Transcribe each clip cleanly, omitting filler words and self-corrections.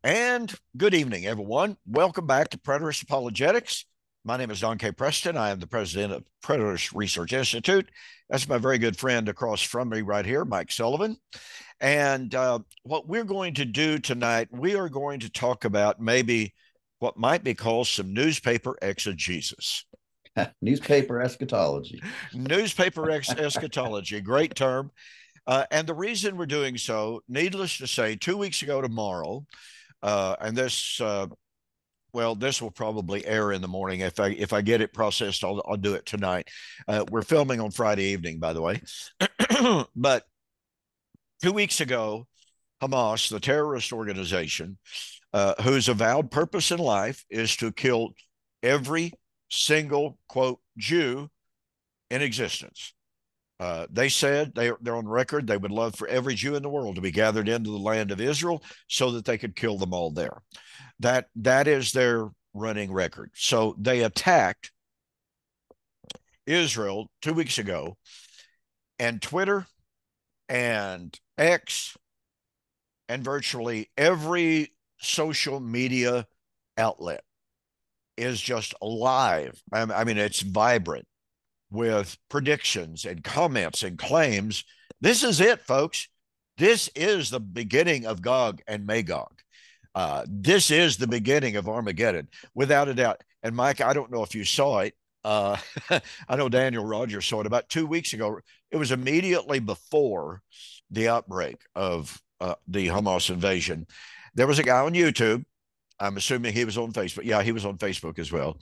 And good evening, everyone. Welcome back to Preterist Apologetics. My name is Don K. Preston. I am the president of Preterist Research Institute. That's my very good friend across from me right here, Mike Sullivan. And what we're going to do tonight, we are going to talk about maybe what might be called some newspaper exegesis. Newspaper eschatology. Newspaper eschatology, great term. And the reason we're doing so, needless to say, 2 weeks ago tomorrow, and this this will probably air in the morning. If I get it processed, I'll do it tonight. We're filming on Friday evening, by the way. But 2 weeks ago, Hamas, the terrorist organization, whose avowed purpose in life is to kill every single, quote, Jew in existence. They said they're on record they would love for every Jew in the world to be gathered into the land of Israel so that they could kill them all there. That is their running record. So they attacked Israel 2 weeks ago, and Twitter and X and virtually every social media outlet is just alive. I mean, it's vibrant with predictions and comments and claims. This is it, folks. This is the beginning of Gog and Magog. This is the beginning of Armageddon, without a doubt. And Mike, I don't know if you saw it. I know Daniel Rogers saw it about 2 weeks ago. It was immediately before the outbreak of the Hamas invasion. There was a guy on YouTube. I'm assuming he was on Facebook. Yeah, he was on Facebook as well.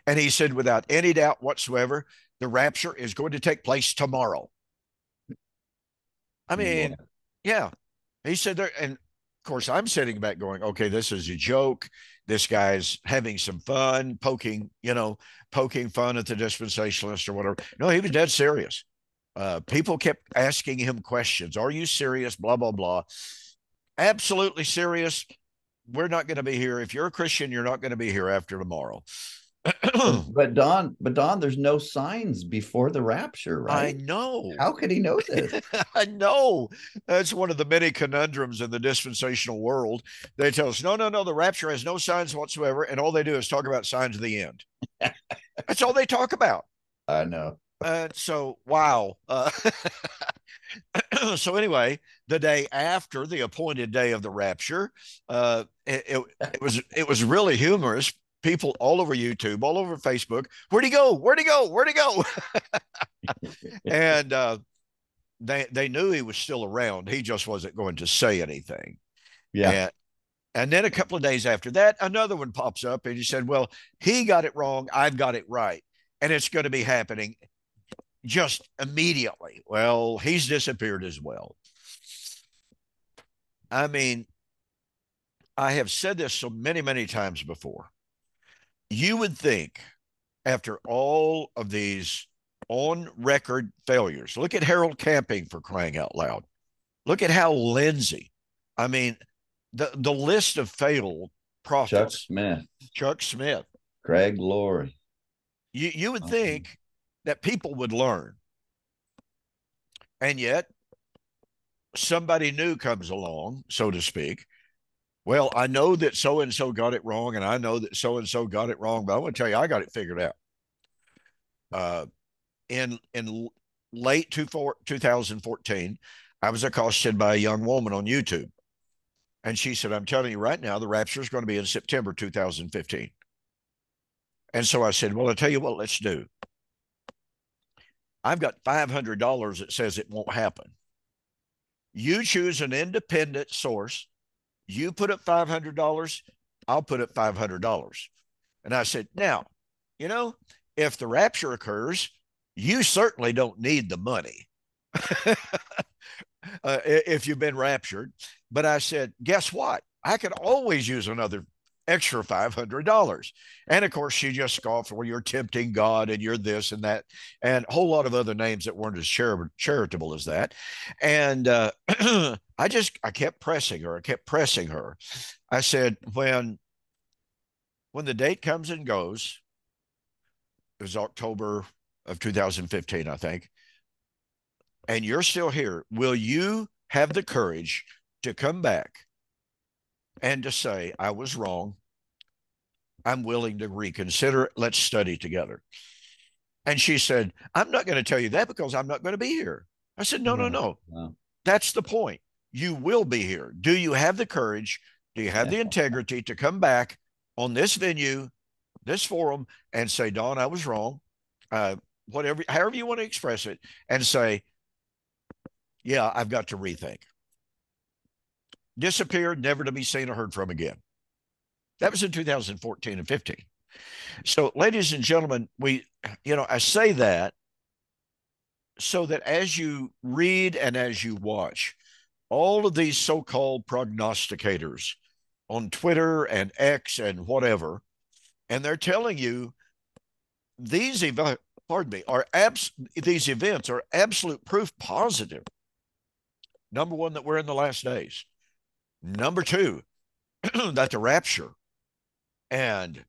And he said, without any doubt whatsoever, the rapture is going to take place tomorrow. I mean, yeah. He said there, and of course, I'm sitting back going, okay, this is a joke. This guy's having some fun, poking fun at the dispensationalist or whatever. No, he was dead serious. People kept asking him questions. Are you serious? Blah, blah, blah. Absolutely serious. We're not going to be here. If you're a Christian, you're not going to be here after tomorrow. but Don, there's no signs before the rapture, right? I know. How could he know this? I know. That's one of the many conundrums in the dispensational world. They tell us, no, the rapture has no signs whatsoever, and all they do is talk about signs of the end. That's all they talk about. I know. So, wow. So anyway, the day after the appointed day of the rapture, it was really humorous. People all over YouTube, all over Facebook. Where'd he go? Where'd he go? Where'd he go? And they knew he was still around. He just wasn't going to say anything. Yeah. And then a couple of days after that, another one pops up, and he said, well, he got it wrong. I've got it right. And it's going to be happening just immediately. Well, he's disappeared as well. I mean, I have said this so many, many times before. You would think, after all of these on record failures, look at Harold Camping, for crying out loud. Look at Hal Lindsey. I mean, the list of failed prophets. Chuck Smith. Craig Laurie. You would think that people would learn. And yet, somebody new comes along, so to speak. Well, I know that so-and-so got it wrong, and I know that so-and-so got it wrong, but I want to tell you, I got it figured out. In late 2014, I was accosted by a young woman on YouTube. And she said, I'm telling you right now, the rapture is going to be in September 2015. And so I said, well, I'll tell you what, let's do. I've got $500 that says it won't happen. You choose an independent source. You put up $500, I'll put up $500. And I said, now, if the rapture occurs, you certainly don't need the money if you've been raptured. But I said, guess what? I could always use another extra $500. And of course, she just scoffed, well, you're tempting God and you're this and that, and a whole lot of other names that weren't as charitable as that. And I kept pressing her. I said, when the date comes and goes, it was October of 2015, I think, and you're still here, will you have the courage to come back and to say, I was wrong. I'm willing to reconsider. Let's study together. And she said, I'm not going to tell you that because I'm not going to be here. I said, no, no, Yeah. no. Wow. That's the point. You will be here. Do you have the courage? Do you have Yeah. the integrity to come back on this venue, this forum, and say, Don, I was wrong? Whatever, however you want to express it, and say, yeah, I've got to rethink. Disappeared, never to be seen or heard from again. That was in 2014 and 15. So, ladies and gentlemen, I say that so that as you read and as you watch, all of these so called prognosticators on Twitter and X and whatever, and they're telling you these events, pardon me, these events are absolute proof positive. Number one, that we're in the last days. Number two, that the rapture and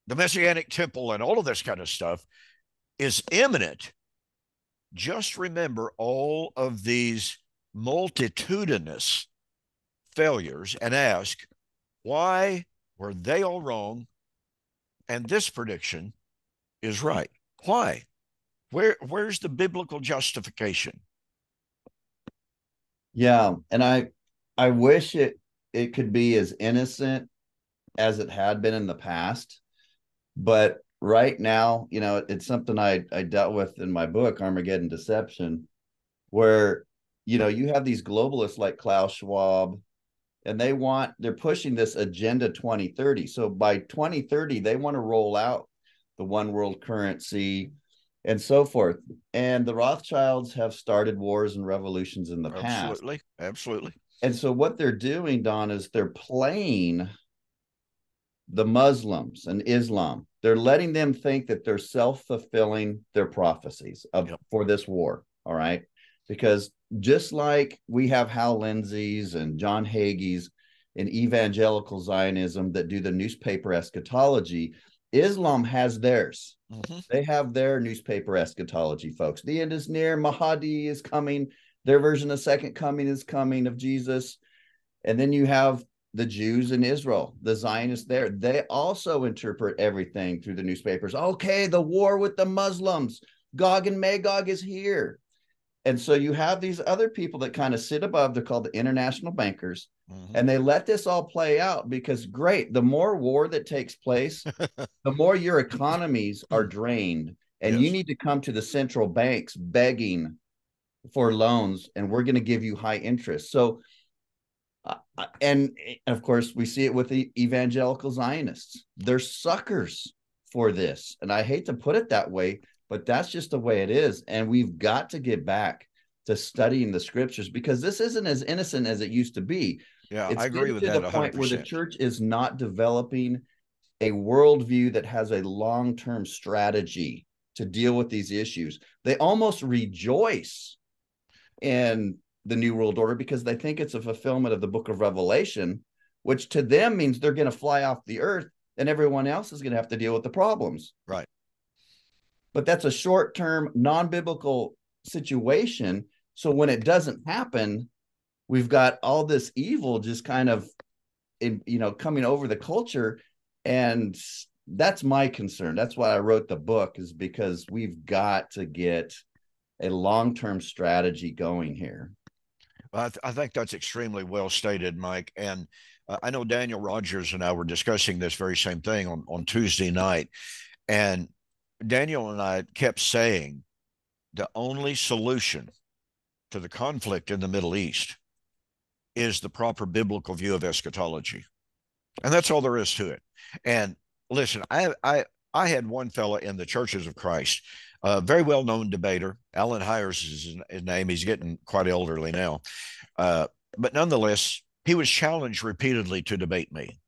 the messianic temple and all of this kind of stuff is imminent. Just remember all of these multitudinous failures and ask, why were they all wrong and this prediction is right? Why? Where's the biblical justification? Yeah, and I wish it could be as innocent as it had been in the past, but right now, it's something I dealt with in my book Armageddon Deception, where you have these globalists like Klaus Schwab, and they're pushing this agenda 2030. So by 2030 they want to roll out the one world currency and so forth. And the Rothschilds have started wars and revolutions in the past. Absolutely. Absolutely. And so what they're doing, Don, is they're playing the Muslims and Islam. They're letting them think that they're self-fulfilling their prophecies Yep. for this war. All right. Because just like we have Hal Lindsey's and John Hagee's in evangelical Zionism that do the newspaper eschatology, Islam has theirs. Mm-hmm. They have their newspaper eschatology, folks. The end is near. Mahdi is coming. Their version of second coming is coming of Jesus. And then you have the Jews in Israel, the Zionists there. They also interpret everything through the newspapers. Okay, the war with the Muslims. Gog and Magog is here. And so you have these other people that kind of sit above, they're called the international bankers, Mm-hmm. and they let this all play out because, great, the more war that takes place, the more your economies are drained, and you Yes. need to come to the central banks begging for loans, and we're going to give you high interest. So, and of course, we see it with the evangelical Zionists. They're suckers for this. And I hate to put it that way, but that's just the way it is. And we've got to get back to studying the scriptures because this isn't as innocent as it used to be. Yeah, I It's agree getting with to that the point where the 100%. church is not developing a worldview that has a long-term strategy to deal with these issues. They almost rejoice in the New World Order because they think it's a fulfillment of the book of Revelation, which to them means they're going to fly off the earth and everyone else is going to have to deal with the problems. Right. But that's a short term, non biblical situation. So when it doesn't happen, we've got all this evil just kind of, coming over the culture. And that's my concern. That's why I wrote the book, is because we've got to get a long-term strategy going here. I think that's extremely well stated, Mike. And I know Daniel Rogers and I were discussing this very same thing on Tuesday night. And Daniel and I kept saying the only solution to the conflict in the Middle East is the proper biblical view of eschatology. And that's all there is to it. And listen, I had one fella in the Churches of Christ, a very well known debater. Alan Hires is his name. He's getting quite elderly now. But nonetheless, he was challenged repeatedly to debate me.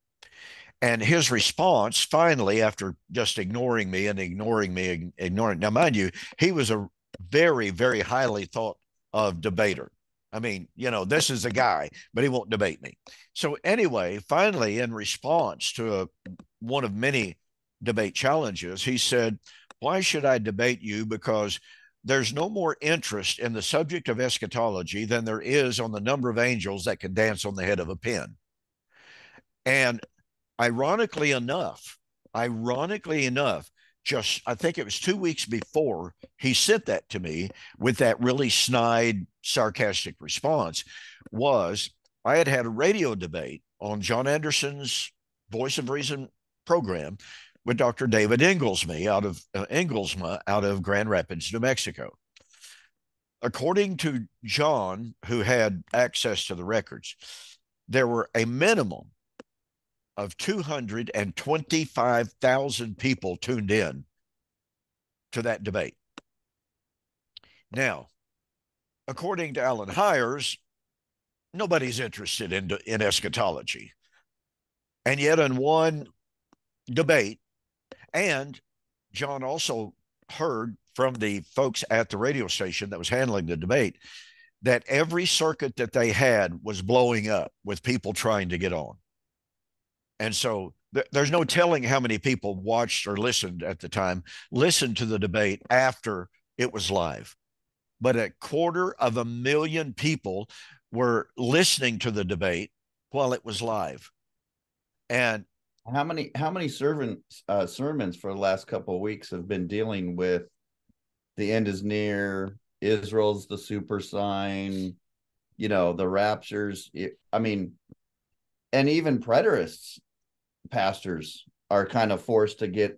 And his response, finally, after just ignoring me and ignoring me, ignoring, now, mind you, he was a very, very highly thought of debater. I mean, this is a guy, but he won't debate me. So, anyway, finally, in response to one of many debate challenges, he said, why should I debate you? Because there's no more interest in the subject of eschatology than there is on the number of angels that can dance on the head of a pin. And ironically enough, ironically enough, just I think it was 2 weeks before he sent that to me with that really snide, sarcastic response, was I had had a radio debate on John Anderson's Voice of Reason program with Dr. David Inglesma out of Grand Rapids, New Mexico. According to John, who had access to the records, there were a minimum of 225,000 people tuned in to that debate. Now, according to Alan Hires, nobody's interested in eschatology. And yet, in one debate, and John also heard from the folks at the radio station that was handling the debate that every circuit that they had was blowing up with people trying to get on. And so there's no telling how many people watched or listened at the time, listened to the debate after it was live. But 250,000 people were listening to the debate while it was live. And how many sermons for the last couple of weeks have been dealing with the end is near, Israel's the super sign, the raptures. I mean, and even preterists pastors are kind of forced to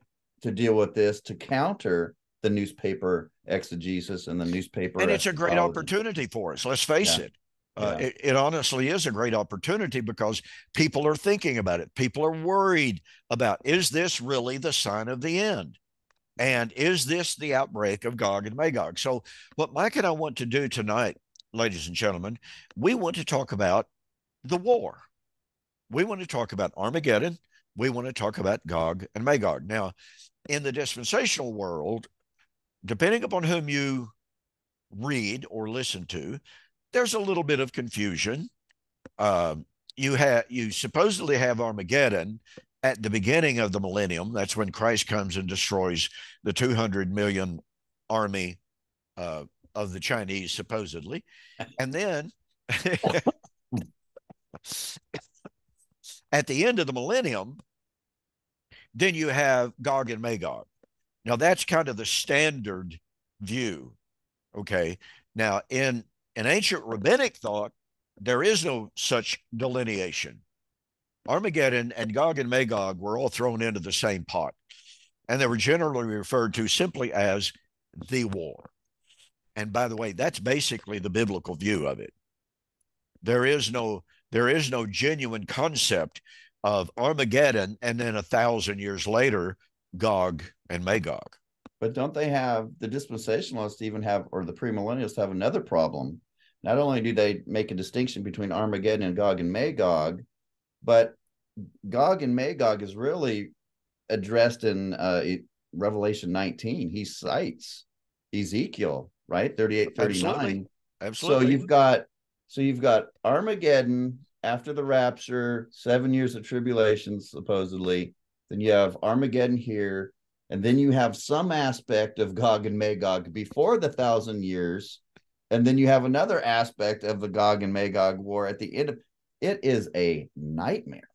deal with this to counter the newspaper exegesis and the newspaper and it's a great eschatology. opportunity for us. Let's face Yeah. it. Yeah. It honestly is a great opportunity because people are thinking about it. People are worried about, is this really the sign of the end? And is this the outbreak of Gog and Magog? So, what Mike and I want to do tonight, ladies and gentlemen, we want to talk about the war. We want to talk about Armageddon. We want to talk about Gog and Magog. Now, in the dispensational world, depending upon whom you read or listen to, there's a little bit of confusion. You supposedly have Armageddon at the beginning of the millennium. That's when Christ comes and destroys the 200 million army of the Chinese, supposedly. And then at the end of the millennium, then you have Gog and Magog. Now, that's kind of the standard view. Okay. Now, in ancient rabbinic thought, there is no such delineation. Armageddon and Gog and Magog were all thrown into the same pot, and they were generally referred to simply as the war. And by the way, that's basically the biblical view of it. There is no genuine concept of Armageddon and then 1,000 years later, Gog and Magog. But don't they have the dispensationalists even have, or the premillennialists have another problem? Not only do they make a distinction between Armageddon and Gog and Magog, but Gog and Magog is really addressed in Revelation 19. He cites Ezekiel, right? 38, 39. Absolutely. Absolutely. So you've got Armageddon after the rapture, 7 years of tribulation, supposedly. Then you have Armageddon here. And then you have some aspect of Gog and Magog before the 1,000 years. And then you have another aspect of the Gog and Magog war at the end of it. Is a nightmare.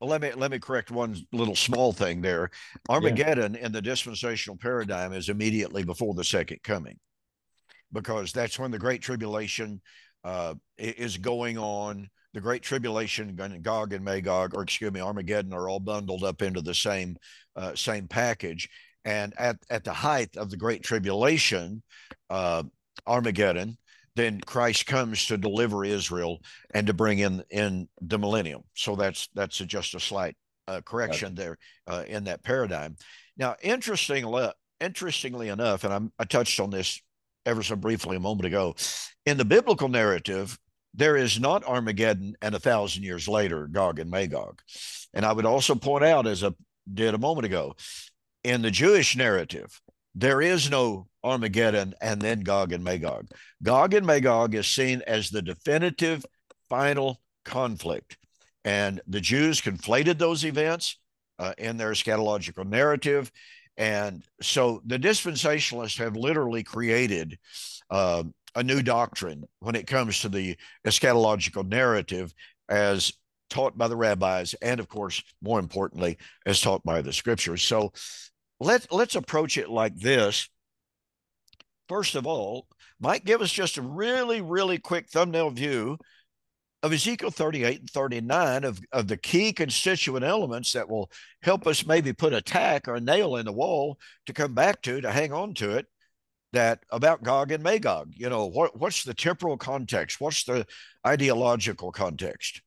Well, let me correct one little small thing there. Armageddon in the dispensational paradigm is immediately before the second coming, because that's when the Great Tribulation is going on. The Great Tribulation, Gog and Magog, or excuse me, Armageddon, are all bundled up into the same package. And at the height of the Great Tribulation, Armageddon, then Christ comes to deliver Israel and to bring in the millennium. So that's just a slight correction there in that paradigm. Now, interestingly enough, and I touched on this ever so briefly a moment ago, in the biblical narrative, there is not Armageddon and 1,000 years later, Gog and Magog. And I would also point out, as I did a moment ago, in the Jewish narrative, there is no Armageddon and then Gog and Magog. Gog and Magog is seen as the definitive final conflict. And the Jews conflated those events in their eschatological narrative. And so the dispensationalists have literally created a new doctrine when it comes to the eschatological narrative as taught by the rabbis, and of course, more importantly, as taught by the scriptures. So let's approach it like this. First of all, Mike, give us just a really, really quick thumbnail view of Ezekiel 38 and 39 of the key constituent elements that will help us maybe put a tack or a nail in the wall to come back to hang on to it, that about Gog and Magog. What's the temporal context? What's the ideological context?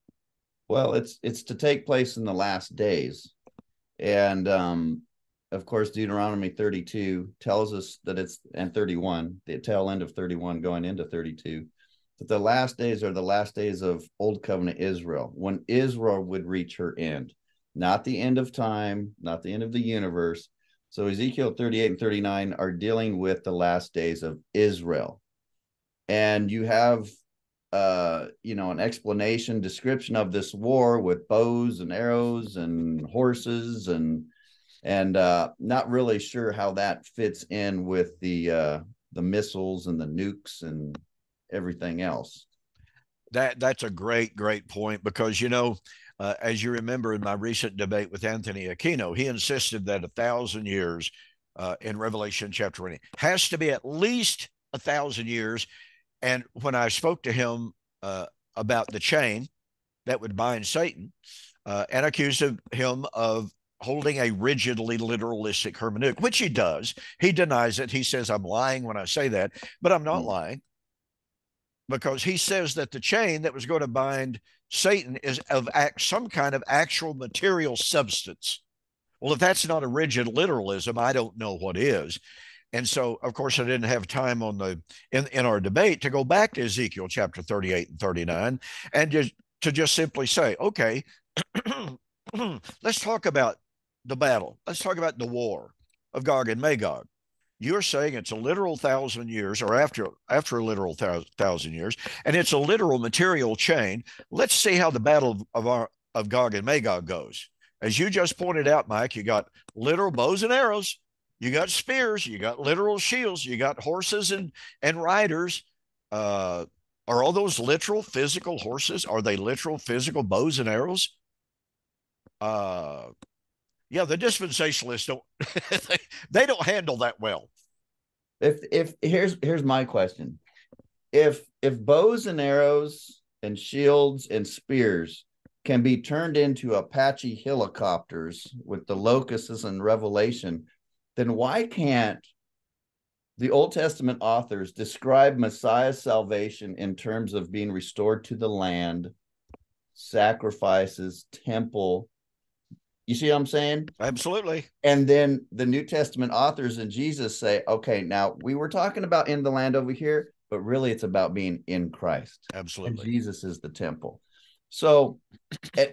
Well, it's to take place in the last days. And of course, Deuteronomy 32 tells us that it's, and 31, the tail end of 31 going into 32, that the last days are the last days of Old Covenant Israel, when Israel would reach her end, not the end of time, not the end of the universe. So Ezekiel 38 and 39 are dealing with the last days of Israel. And you have an explanation, description of this war with bows and arrows and horses, and not really sure how that fits in with the missiles and the nukes and everything else. That's a great point, because as you remember in my recent debate with Anthony Aquino, he insisted that 1,000 years in Revelation chapter 20 has to be at least 1,000 years. And when I spoke to him about the chain that would bind Satan, and accused him of holding a rigidly literalistic hermeneutic, which he does. He denies it. He says, I'm lying when I say that, but I'm not lying, because he says that the chain that was going to bind Satan is of some kind of actual material substance. Well, if that's not a rigid literalism, I don't know what is. And so, of course, I didn't have time in our debate to go back to Ezekiel chapter 38 and 39 and just simply say, okay, let's talk about the battle. Let's talk about the war of Gog and Magog. You're saying it's a literal 1,000 years, or after a literal 1,000 years, and it's a literal material chain. Let's see how the battle of Gog and Magog goes. As you just pointed out, Mike, you got literal bows and arrows, you got spears, you got literal shields, you got horses and riders. Are all those literal physical horses? Are they literal physical bows and arrows? Yeah, the dispensationalists don't they don't handle that well. If here's my question. If bows and arrows and shields and spears can be turned into Apache helicopters with the locusts in Revelation, then why can't the Old Testament authors describe Messiah's salvation in terms of being restored to the land, sacrifices, temple? You see what I'm saying? Absolutely. And then the New Testament authors and Jesus say, okay, now we were talking about in the land over here, but really it's about being in Christ. Absolutely. And Jesus is the temple. So,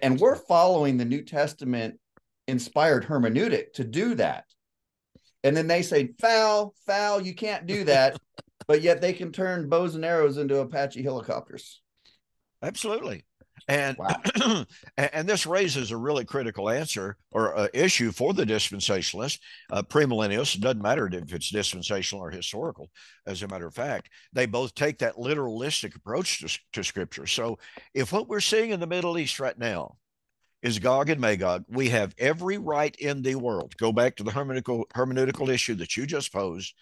and we're following the New Testament inspired hermeneutic to do that. And then they say, foul, you can't do that. But yet they can turn bows and arrows into Apache helicopters. Absolutely. And wow. And this raises a really critical answer or issue for the dispensationalists, premillennialists. It doesn't matter if it's dispensational or historical. As a matter of fact, they both take that literalistic approach to Scripture. So, if what we're seeing in the Middle East right now is Gog and Magog, we have every right in the world. Go back to the hermeneutical issue that you just posed.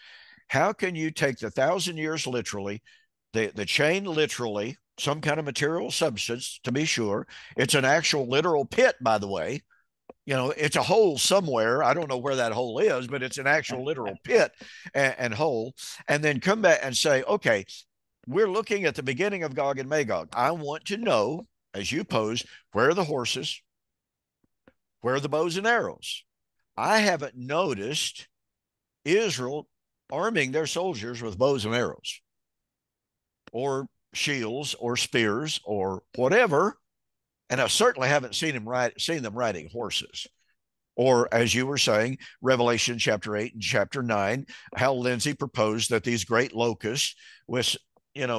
How can you take the 1,000 years literally, the chain literally, some kind of material substance, to be sure? It's an actual literal pit, by the way. It's a hole somewhere. I don't know where that hole is, but it's an actual literal pit and hole. And then come back and say, okay, we're looking at the beginning of Gog and Magog. I want to know, as you pose, where are the horses? Where are the bows and arrows? I haven't noticed Israel arming their soldiers with bows and arrows or shields or spears or whatever. And I certainly haven't seen them riding horses. Or, as you were saying, Revelation chapter 8 and chapter 9, how Lindsay proposed that these great locusts with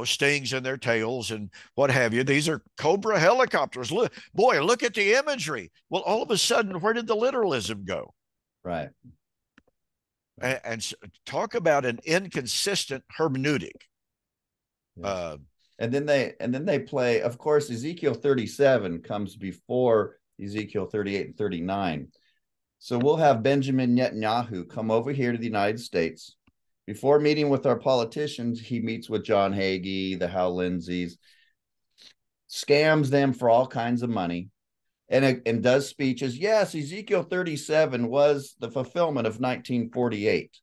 stings in their tails and what have you, these are Cobra helicopters. Look at the imagery. Well, all of a sudden, where did the literalism go? Right. And talk about an inconsistent hermeneutic. Yes. And then they play, of course, Ezekiel 37 comes before Ezekiel 38 and 39. So we'll have Benjamin Netanyahu come over here to the United States. Before meeting with our politicians, he meets with John Hagee, the Hal Lindsays, scams them for all kinds of money, and does speeches. Yes, Ezekiel 37 was the fulfillment of 1948.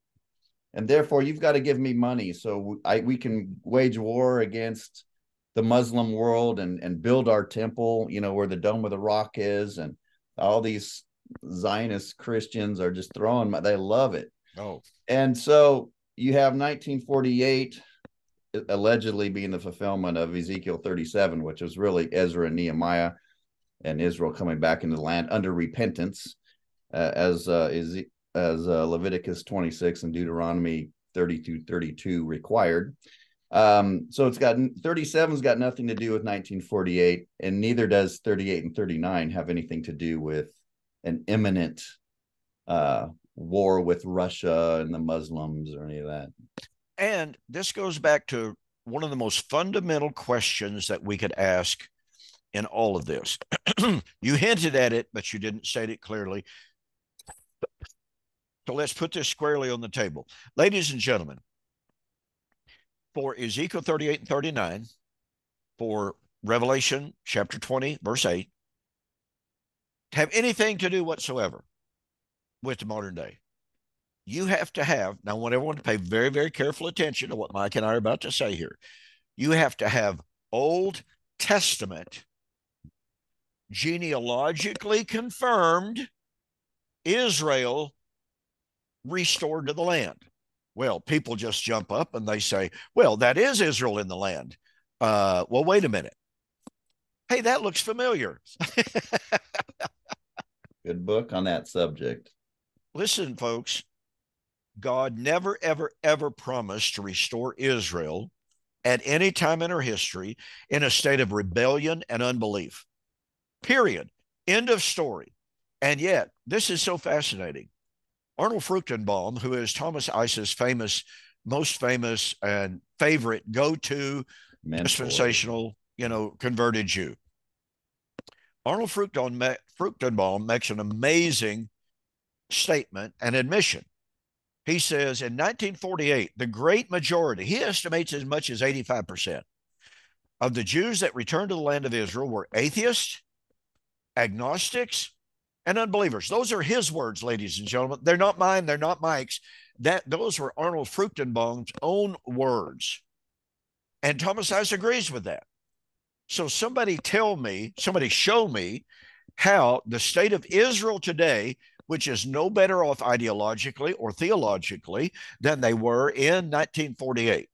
And therefore, you've got to give me money so we can wage war against the Muslim world and build our temple, where the Dome of the Rock is. And all these Zionist Christians are just they love it. Oh. And so you have 1948 allegedly being the fulfillment of Ezekiel 37, which was really Ezra and Nehemiah and Israel coming back into the land under repentance, as Leviticus 26 and Deuteronomy 30 through 32 required. So 37's got nothing to do with 1948, and neither does 38 and 39 have anything to do with an imminent war with Russia and the Muslims or any of that. And this goes back to one of the most fundamental questions that we could ask in all of this. You hinted at it, but you didn't state it clearly. So let's put this squarely on the table. Ladies and gentlemen, for Ezekiel 38 and 39, for Revelation chapter 20, verse 8, have anything to do whatsoever with the modern day, you have to have, now I want everyone to pay very, very careful attention to what Mike and I are about to say here. You have to have Old Testament genealogically confirmed Israel restored to the land. Well, people just jump up and they say, well, that is Israel in the land. Well, wait a minute. Hey, that looks familiar. Good book on that subject. Listen, folks, God never, ever, ever promised to restore Israel at any time in her history in a state of rebellion and unbelief. Period. End of story. And yet, this is so fascinating. Arnold Fruchtenbaum, who is Thomas Ice's most famous and favorite go-to dispensational, converted Jew. Arnold Fruchtenbaum makes an amazing statement and admission. He says in 1948, the great majority, he estimates as much as 85% of the Jews that returned to the land of Israel were atheists, agnostics, and unbelievers. Those are his words, ladies and gentlemen. They're not mine. They're not Mike's. Those were Arnold Fruchtenbaum's own words. And Thomas Ice agrees with that. So somebody show me how the state of Israel today, which is no better off ideologically or theologically than they were in 1948.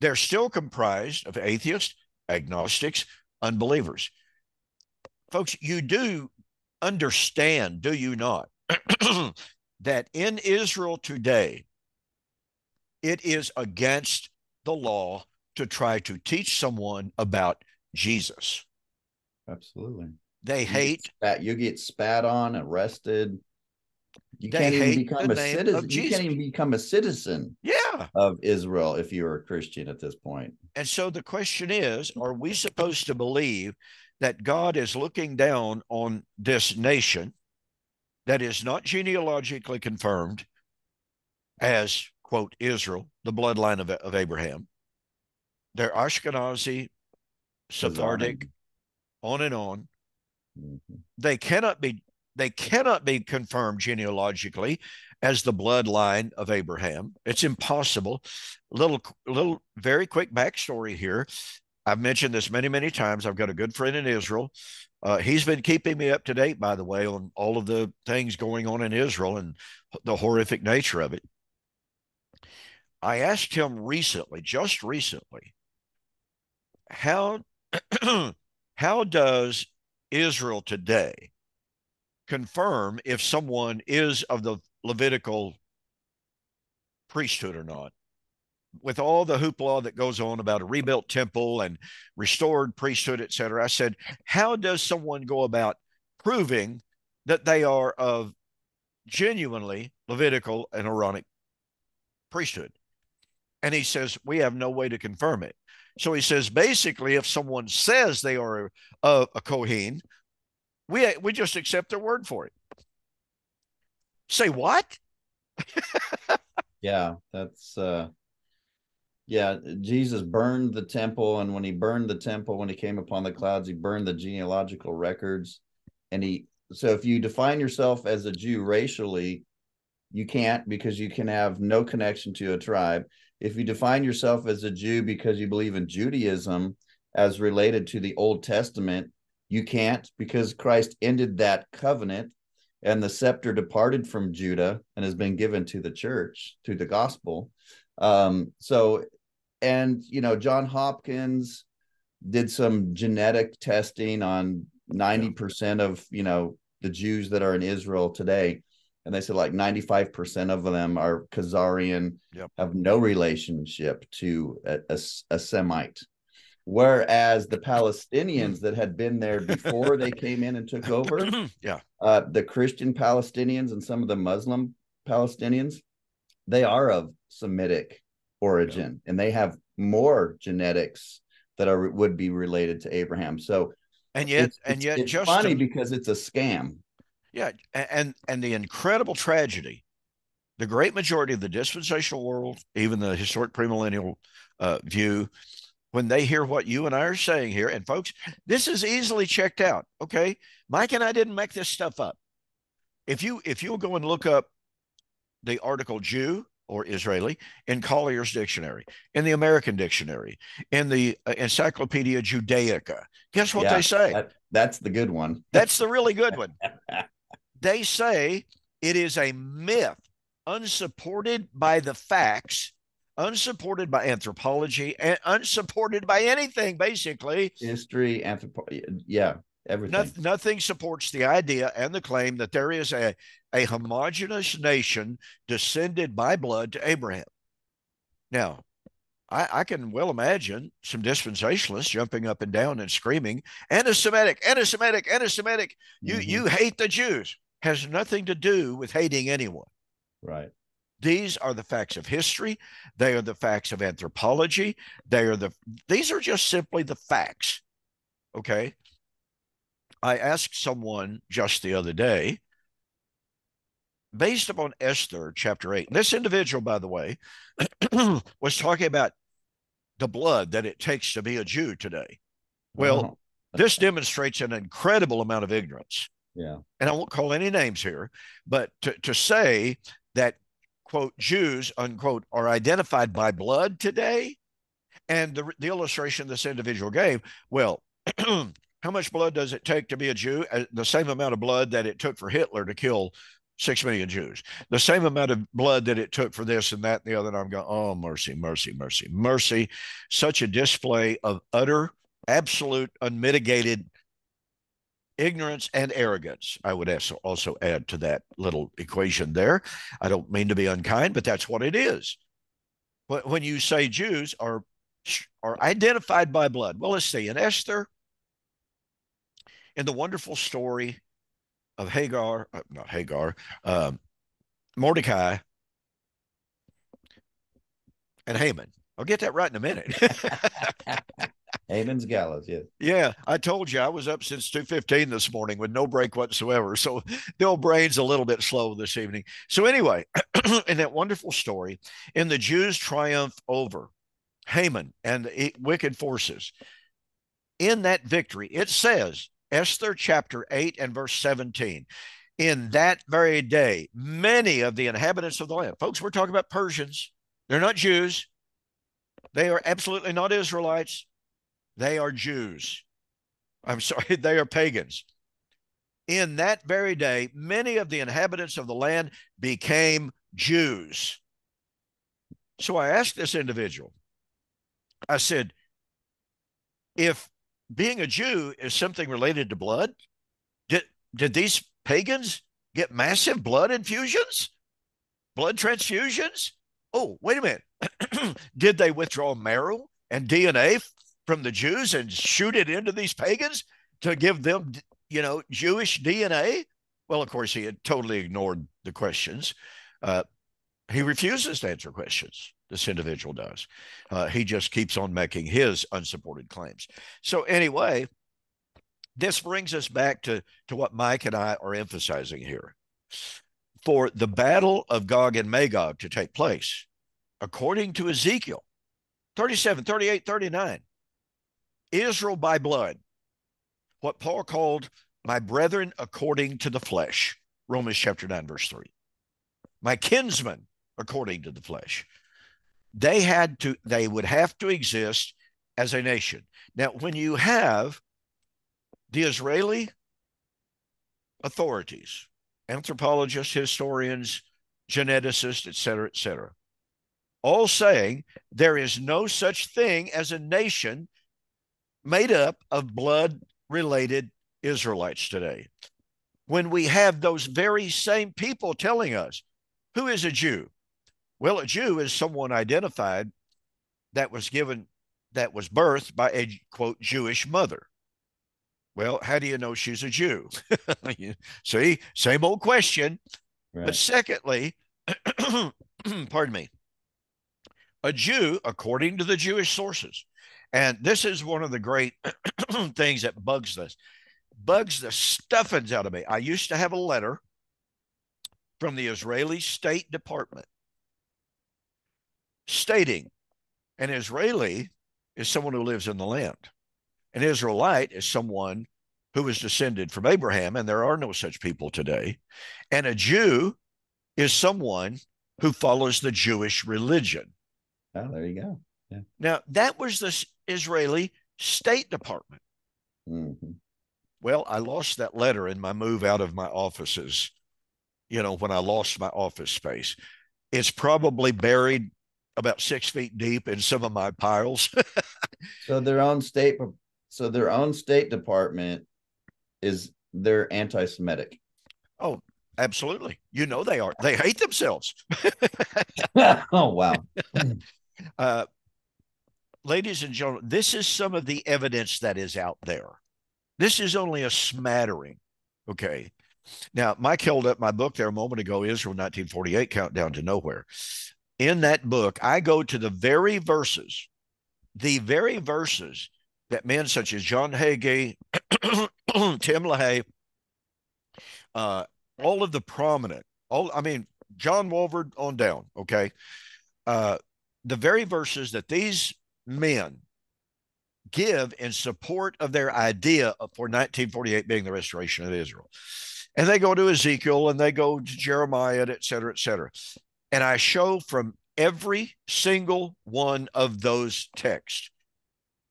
They're still comprised of atheists, agnostics, unbelievers. Folks, you do understand, do you not, that in Israel today, it is against the law to try to teach someone about Jesus. Absolutely. They hate. You get spat on, arrested. You They can't even hate become the a name citizen. of You Jesus. can't even become a citizen Yeah. of Israel if you're a Christian at this point. And so the question is, are we supposed to believe that God is looking down on this nation that is not genealogically confirmed as, quote, Israel, the bloodline of Abraham? They're Ashkenazi, Sephardic, on and on. Mm-hmm. They cannot be confirmed genealogically as the bloodline of Abraham. It's impossible. Little very quick backstory here. I've mentioned this many, many times. I've got a good friend in Israel. He's been keeping me up to date, by the way, on all of the things going on in Israel and the horrific nature of it. I asked him just recently, how does Israel today confirm if someone is of the Levitical priesthood or not? With all the hoopla that goes on about a rebuilt temple and restored priesthood, et cetera, I said, how does someone go about proving that they are of genuinely Levitical and Aaronic priesthood? And he says, we have no way to confirm it. So he says, basically, if someone says they are a Kohen, we just accept their word for it. Say what? Yeah, that's yeah, Jesus burned the temple, and when he burned the temple, when he came upon the clouds, he burned the genealogical records. And he, so if you define yourself as a Jew racially, you can't, because you can have no connection to a tribe. If you define yourself as a Jew because you believe in Judaism as related to the Old Testament, you can't, because Christ ended that covenant and the scepter departed from Judah and has been given to the church through the gospel. So, and, you know, John Hopkins did some genetic testing on Yeah. 90% of, you know, the Jews that are in Israel today. And they said like 95% of them are Khazarian, Yep. have no relationship to a Semite. Whereas the Palestinians that had been there before they came in and took over, Yeah. the Christian Palestinians and some of the Muslim Palestinians, they are of Semitic Yeah. origin, and they have more genetics that are would be related to Abraham. So And yet, it's and it's yet, it's just funny to, because it's a scam. yeah, and the incredible tragedy, the great majority of the dispensational world, even the historic premillennial view, when they hear what you and I are saying here, and folks, this is easily checked out. Okay, Mike and I didn't make this stuff up. If you'll go and look up the article Jew or Israeli in Collier's dictionary, in the American dictionary, in the Encyclopedia Judaica, guess what they Yeah, say? that's the good one. That's the really good one. They say it is a myth, unsupported by the facts, unsupported by anthropology, and unsupported by anything, basically. History, anthropology, yeah, everything. Nothing supports the idea and the claim that there is a homogenous nation descended by blood to Abraham. Now, I can well imagine some dispensationalists jumping up and down and screaming, anti-Semitic, anti-Semitic, anti-Semitic. You Mm-hmm. hate the Jews. Has nothing to do with hating anyone. Right. These are the facts of history. They are the facts of anthropology. These are just simply the facts. Okay. I asked someone just the other day, based upon Esther chapter 8. This individual, by the way, was talking about the blood that it takes to be a Jew today. Well, Oh, this demonstrates an incredible amount of ignorance. yeah. And I won't call any names here, but to say that, quote, Jews, unquote, are identified by blood today, and the illustration this individual gave, well, how much blood does it take to be a Jew? The same amount of blood that it took for Hitler to kill 6 million Jews, the same amount of blood that it took for this and that and the other. And I'm going, oh, mercy, mercy, mercy, mercy. Such a display of utter, absolute, unmitigated ignorance and arrogance. I would also add to that little equation there. I don't mean to be unkind, but that's what it is. When you say Jews are identified by blood, well, let's see. In Esther, in the wonderful story of Hagar, not Hagar, Mordecai and Haman. I'll get that right in a minute. Haman's gallows, yes. Yeah, I told you I was up since 2:15 this morning with no break whatsoever. So the old brain's a little bit slow this evening. So anyway, in that wonderful story, in the Jews' triumph over Haman and the wicked forces, in that victory, it says, Esther chapter 8 and verse 17, in that very day, many of the inhabitants of the land, folks, we're talking about Persians. They're not Jews. They are absolutely not Israelites. They are Jews. I'm sorry, they are pagans. In that very day, many of the inhabitants of the land became Jews. So I asked this individual, I said, if being a Jew is something related to blood, did, did these pagans get massive blood infusions, blood transfusions? Oh, wait a minute. Did they withdraw marrow and DNA from the Jews and shoot it into these pagans to give them, Jewish DNA? Well, of course, he had totally ignored the questions. Uh, he refuses to answer questions. This individual does. He just keeps on making his unsupported claims. So anyway, this brings us back to what Mike and I are emphasizing here. For the battle of Gog and Magog to take place, according to Ezekiel 37, 38, 39, Israel by blood, what Paul called my brethren according to the flesh, Romans chapter 9, verse 3. My kinsmen according to the flesh. They would have to exist as a nation. Now, when you have the Israeli authorities, anthropologists, historians, geneticists, et cetera, all saying there is no such thing as a nation made up of blood-related Israelites today. When we have those very same people telling us, who is a Jew? Well, a Jew is someone identified that was birthed by a, quote, Jewish mother. Well, how do you know she's a Jew? See, same old question. Right. But secondly, pardon me, a Jew, according to the Jewish sources, and this is one of the great things that bugs the stuffings out of me. I used to have a letter from the Israeli State Department stating an Israeli is someone who lives in the land. An Israelite is someone who was descended from Abraham, and there are no such people today. And a Jew is someone who follows the Jewish religion. Oh, there you go. Yeah. Now, that was the Israeli State Department. Mm-hmm. Well, I lost that letter in my move out of my offices, when I lost my office space. It's probably buried about 6 feet deep in some of my piles. So their own state department they're anti-Semitic. Oh, absolutely. They are. They hate themselves. Oh, wow. Ladies and gentlemen, this is some of the evidence that is out there. This is only a smattering. Okay. Now, Mike held up my book there a moment ago, Israel 1948, Countdown to Nowhere. In that book, I go to the very verses that men such as John Hagee, Tim LaHaye, all of the prominent, John Walford on down, okay? The very verses that these men give in support of their idea for 1948 being the restoration of Israel. And they go to Ezekiel and they go to Jeremiah, et cetera, et cetera. And I show from every single one of those texts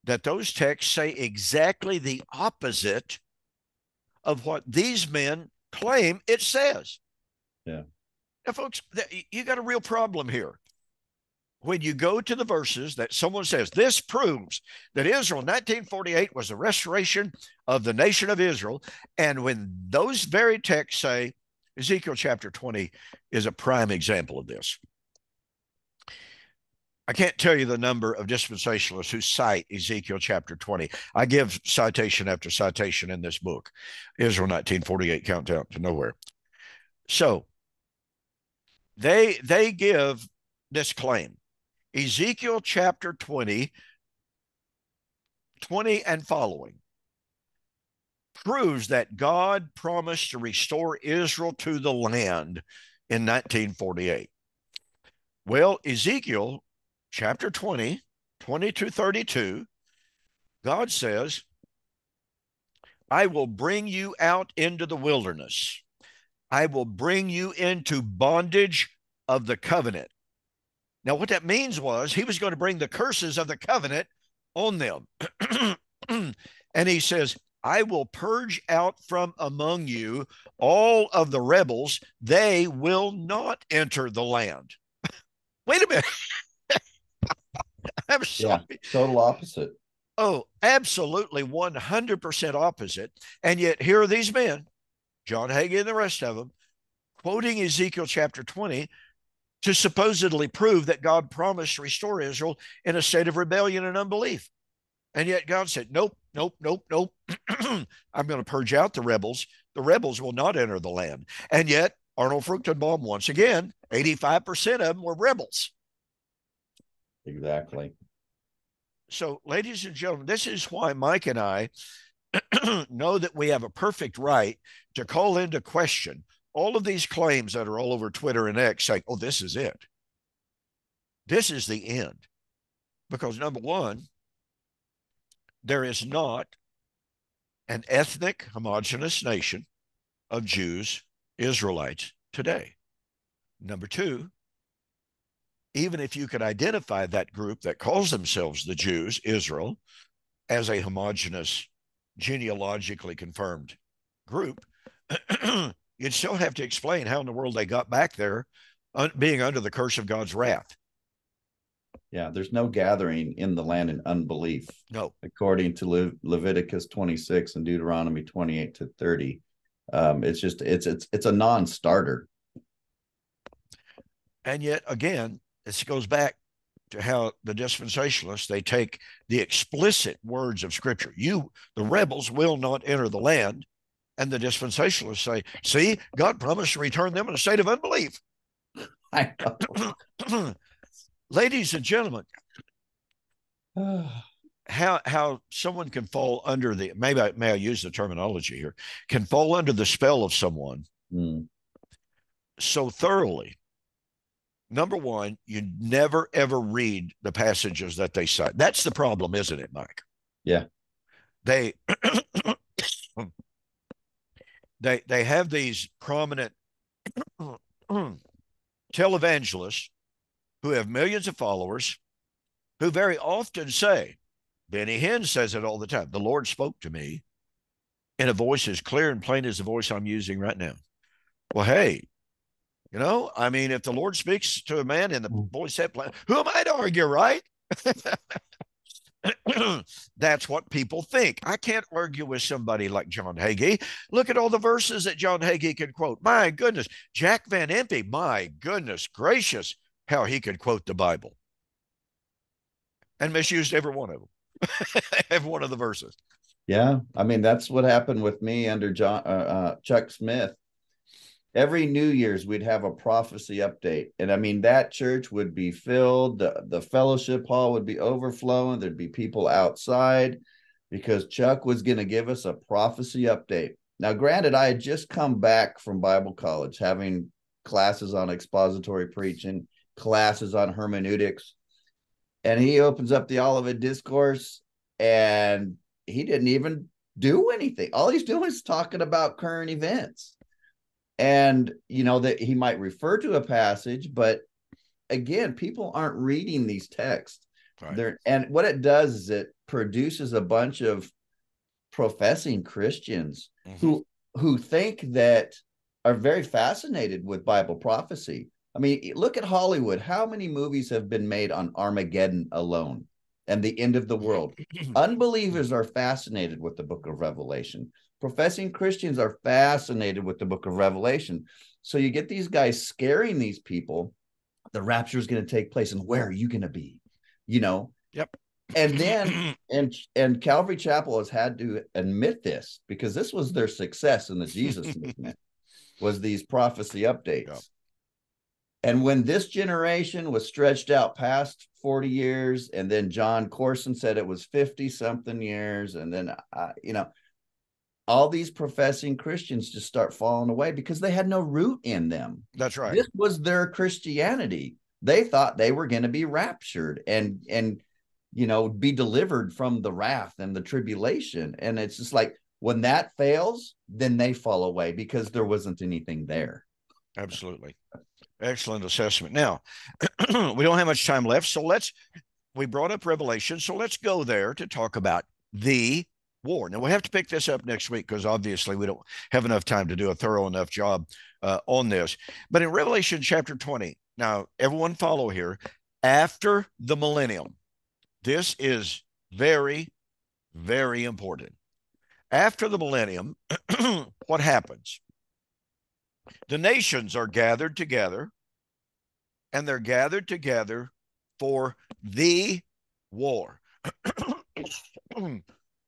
that those texts say exactly the opposite of what these men claim it says. Yeah. Now, folks, you got a real problem here. When you go to the verses that someone says, this proves that Israel in 1948 was the restoration of the nation of Israel. And when those very texts say, Ezekiel chapter 20 is a prime example of this. I can't tell you the number of dispensationalists who cite Ezekiel chapter 20. I give citation after citation in this book, Israel 1948, Countdown to Nowhere. So they give this claim. Ezekiel chapter 20 and following proves that God promised to restore Israel to the land in 1948. Well, Ezekiel chapter 20, 32, God says, I will bring you out into the wilderness. I will bring you into bondage of the covenant. Now, what that means was he was going to bring the curses of the covenant on them. And he says, I will purge out from among you all of the rebels. They will not enter the land. Wait a minute. I'm sorry. Yeah, total opposite. Oh, absolutely 100% opposite. And yet here are these men, John Hagee and the rest of them, quoting Ezekiel chapter 20 to supposedly prove that God promised to restore Israel in a state of rebellion and unbelief. And yet God said, nope. I'm going to purge out the rebels. The rebels will not enter the land. And yet Arnold Fruchtenbaum, once again, 85% of them were rebels. Exactly. So, ladies and gentlemen, this is why Mike and I know that we have a perfect right to call into question all of these claims that are all over Twitter and X saying, oh, this is it. This is the end. Because number one, there is not an ethnic homogenous nation of Jews, Israelites today. Number two, even if you could identify that group that calls themselves the Jews, Israel, as a homogenous, genealogically confirmed group, you'd still have to explain how in the world they got back there being under the curse of God's wrath. Yeah, there's no gathering in the land in unbelief, No. according to Leviticus 26 and Deuteronomy 28 to 30. It's a non-starter. And yet, again, this goes back to how the dispensationalists, they take the explicit words of Scripture. The rebels, will not enter the land. And the dispensationalists say, see, God promised to return them in a state of unbelief. I know. Ladies and gentlemen, how someone can fall under the, may I use the terminology here, can fall under the spell of someone so thoroughly. Number one, you never ever read the passages that they cite. That's the problem, isn't it, Mike? Yeah. They they have these prominent televangelists who have millions of followers who very often say, Benny Hinn says it all the time, the Lord spoke to me in a voice as clear and plain as the voice I'm using right now. Well, hey, I mean, if the Lord speaks to a man in the voice that plain, who am I to argue, right? That's what people think. I can't argue with somebody like John Hagee. Look at all the verses that John Hagee can quote. My goodness. Jack Van Impe, my goodness gracious, how he could quote the Bible and misused every one of them, every one of the verses. Yeah. I mean, that's what happened with me under Chuck Smith. Every New Year's, we'd have a prophecy update. And I mean, that church would be filled. The fellowship hall would be overflowing. There'd be people outside because Chuck was going to give us a prophecy update. Now, granted, I had just come back from Bible college, having classes on expository preaching, classes on hermeneutics. And he opens up the Olivet Discourse and he didn't even do anything. All he's doing is talking about current events. And that he might refer to a passage, but again, people aren't reading these texts. Right. And what it does is it produces a bunch of professing Christians who think that are very fascinated with Bible prophecy. I mean, look at Hollywood. How many movies have been made on Armageddon alone and the end of the world? Unbelievers are fascinated with the book of Revelation. Professing Christians are fascinated with the book of Revelation. So you get these guys scaring these people. The rapture is going to take place, and where are you going to be? Yep. And then and Calvary Chapel has had to admit this because this was their success in the Jesus movement, was these prophecy updates. Yep. And when this generation was stretched out past 40 years, and then John Corson said it was 50 something years, and then all these professing Christians just start falling away because they had no root in them. That's right. This was their Christianity. They thought they were going to be raptured and be delivered from the wrath and the tribulation. And it's just like, when that fails, then they fall away because there wasn't anything there. Absolutely. Excellent assessment. Now, we don't have much time left, so we brought up Revelation, so let's go there to talk about the war. Now, we'll have to pick this up next week because obviously we don't have enough time to do a thorough enough job on this. But in Revelation chapter 20, now, everyone follow here, after the millennium, this is very, very important. After the millennium, what happens? The nations are gathered together, and they're gathered together for the war.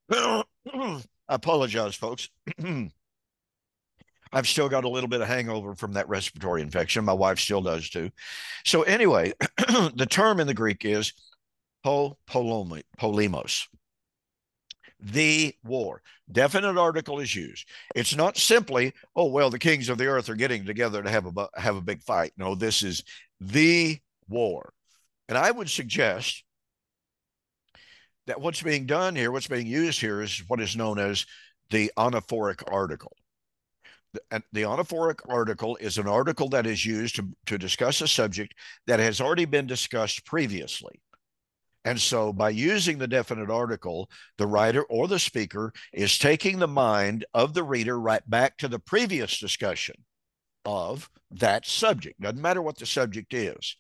I apologize, folks. I've still got a little bit of hangover from that respiratory infection. My wife still does too. So anyway, the term in the Greek is polemos, the war. Definite article is used. It's not simply, oh, well, the kings of the earth are getting together to have a big fight. No, this is the war. And I would suggest that what's being done here, what's being used here, is what is known as the anaphoric article. The anaphoric article is an article that is used to discuss a subject that has already been discussed previously. And so by using the definite article, the writer or the speaker is taking the mind of the reader right back to the previous discussion of that subject. Doesn't matter what the subject is.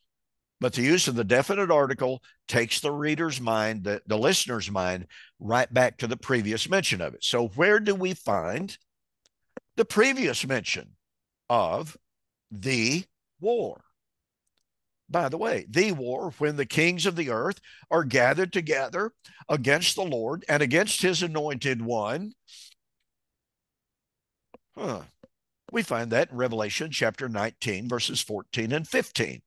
But the use of the definite article takes the reader's mind, the listener's mind, right back to the previous mention of it. So where do we find the previous mention of the war? By the way, the war, when the kings of the earth are gathered together against the Lord and against his anointed one. We find that in Revelation chapter 19, verses 14 and 15.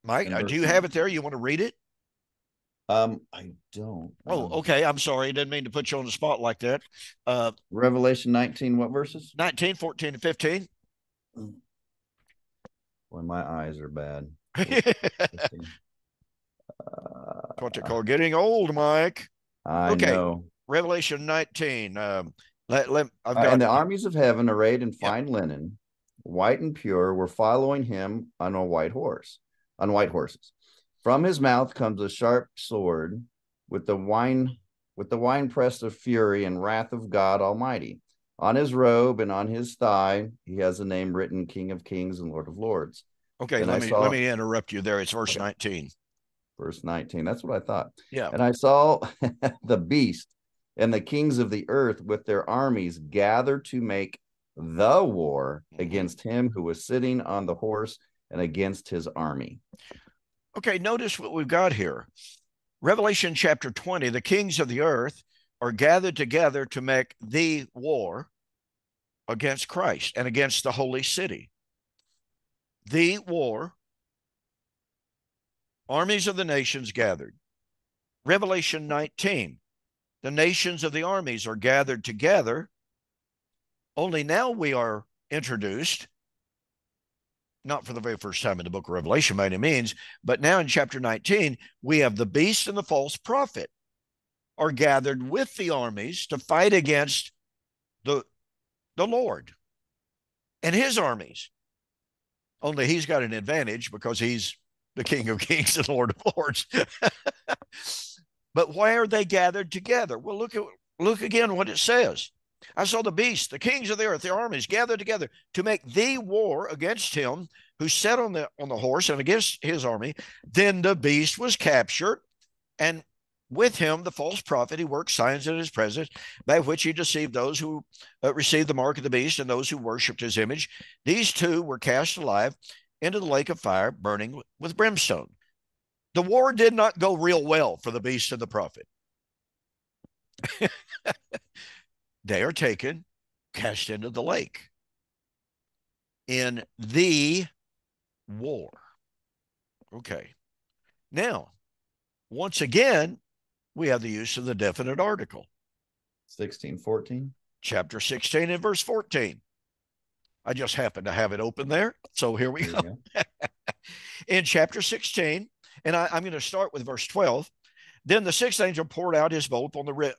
Mike, do you have it there? You want to read it? I don't. Oh, okay. I'm sorry. I didn't mean to put you on the spot like that. Revelation 19, what verses? 19, 14, and 15. Boy, my eyes are bad. What they call getting old, Mike. I know. Revelation 19. And the armies of heaven, arrayed in fine linen, white and pure, were following him on white horses. From his mouth comes a sharp sword with the winepress of fury and wrath of God Almighty. On his robe and on his thigh, he has a name written, King of Kings and Lord of Lords. Okay, let me interrupt you there. It's verse 19. Verse 19. That's what I thought. Yeah. And I saw the beast and the kings of the earth with their armies gathered to make the war against him who was sitting on the horse and against his army. Okay, notice what we've got here. Revelation chapter 20, the kings of the earth are gathered together to make the war against Christ and against the holy city. The war, armies of the nations gathered. Revelation 19, the nations of the armies are gathered together. Only now we are introduced, not for the very first time in the book of Revelation by any means, but now in chapter 19, we have the beast and the false prophet are gathered with the armies to fight against the Lord and his armies. Only he's got an advantage because he's the King of Kings and Lord of Lords. But why are they gathered together? Well, look again what it says. I saw the beast, the kings of the earth, the armies gathered together to make the war against him who sat on the horse and against his army. Then the beast was captured, and with him the false prophet, he worked signs in his presence, by which he deceived those who received the mark of the beast and those who worshipped his image. These two were cast alive into the lake of fire, burning with brimstone. The war did not go real well for the beast and the prophet. They are taken, cast into the lake in the war. Okay. Now, once again, we have the use of the definite article. 16:14. Chapter 16 and verse 14. I just happen to have it open there. So here we go. In chapter 16, and I'm going to start with verse 12. Then the sixth angel poured out his bowl on the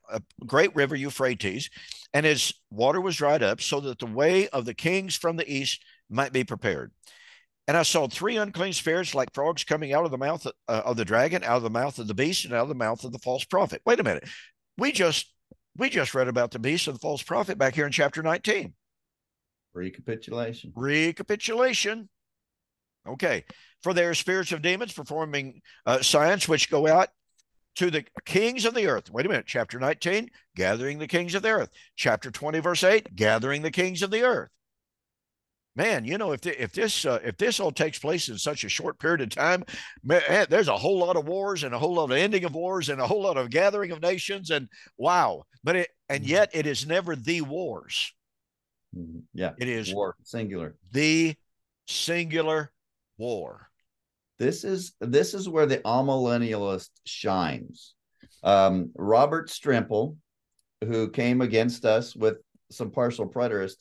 great river Euphrates, and its water was dried up, so that the way of the kings from the east might be prepared. And I saw three unclean spirits like frogs coming out of the mouth of the dragon, out of the mouth of the beast, and out of the mouth of the false prophet. Wait a minute. We just read about the beast and the false prophet back here in chapter 19. Recapitulation. Okay. For they are spirits of demons performing signs which go out to the kings of the earth. Wait a minute. Chapter 19, gathering the kings of the earth. Chapter 20, verse 8, gathering the kings of the earth. Man, you know, if this all takes place in such a short period of time, man, there's a whole lot of wars and a whole lot of ending of wars and a whole lot of gathering of nations, and wow. But And yet it is never the wars. Yeah. It is War, singular. the singular war. This is where the amillennialist shines. Robert Strimple, who came against us with some partial preterist,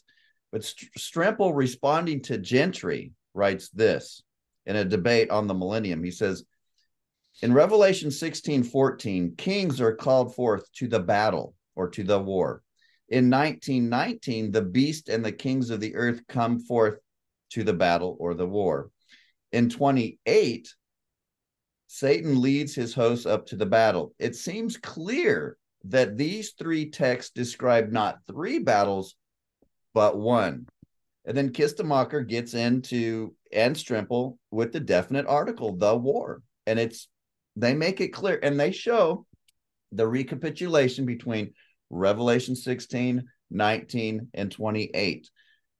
but Strimple, responding to Gentry, writes this in a debate on the millennium. He says, in Revelation 16:14, kings are called forth to the battle or to the war. In 19:19, the beast and the kings of the earth come forth to the battle or the war. In 28, Satan leads his hosts up to the battle. It seems clear that these three texts describe not three battles, but one. And then Kistemacher gets into and Strimple with the definite article, the war. And they make it clear and they show the recapitulation between Revelation 16, 19, and 28.